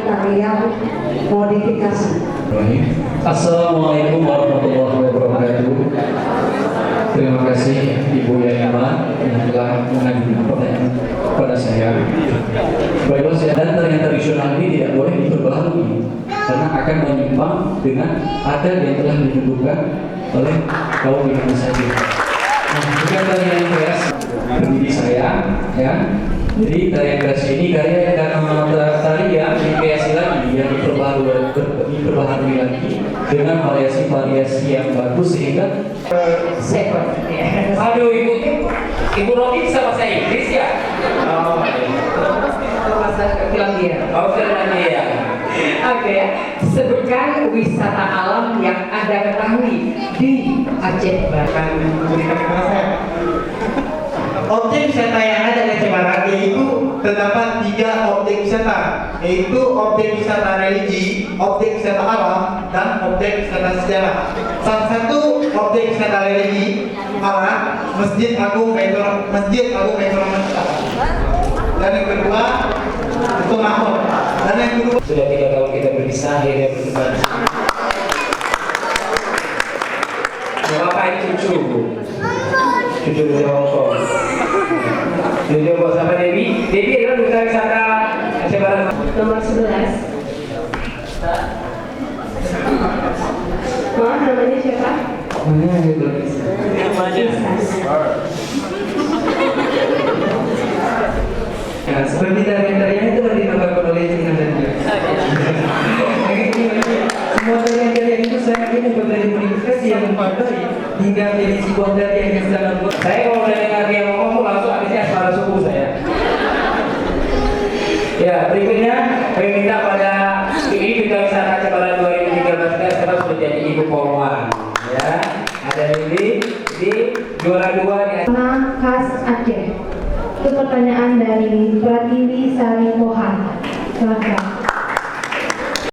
tarian modifikasi. Assalamualaikum warahmatullahi wabarakatuh. Terima kasih Ibu Yanima yang telah mengajukan pertanyaan kepada saya. Baiklah, dan tarian tradisional ini tidak boleh diperbaharui karena akan menyimpang dengan adat yang telah ditentukan oleh kaum Indonesia. Nah, bukan tarian keras berdiri saya, ya. Jadi tarian keras ini karya tarian dikreasi lagi, yang diperbaharui lagi dengan variasi-variasi yang bagus sehingga Aduh, Ibu Romi bisa bahasa Inggris ya? Bahasa Finlandia. Oh, Finlandia. Oke, sebutkan wisata alam yang Anda ketahui di Aceh Barat. Objek wisata yang ada di Aceh Barat yaitu terdapat 3 objek wisata, yaitu objek wisata religi, objek wisata alam, dan objek wisata sejarah. Salah satu objek wisata religi adalah Masjid Agung Baitur Rahman. Dan yang kedua itu Mahmud. Dan yang kedua Sudah 3 tahun kita berpisah, akhirnya berkembang. Bapak cucu dari Hongkong. Cucu bos sama Dewi. Dewi adalah duta wisata Aceh Barat. Nomor 11. Maaf, namanya siapa? ya, seperti tarian-tarian itu ditambahkan oleh Cina dan dia. Semua tarian-tarian itu saya ingin menjadi modifikasi yang memadai hingga menjadi sebuah tarian yang sangat baik. Saya kalau udah dengar dia ngomong langsung habisnya asmara suku saya. Ya, berikutnya kami minta pada ini Duta Wisata Aceh Barat 2013 kita sekarang sudah jadi Ibu Polwan. Ya, ada di juara 2 di Warna khas Aceh. Itu pertanyaan dari Pratiwi Sari Pohan. Silakan.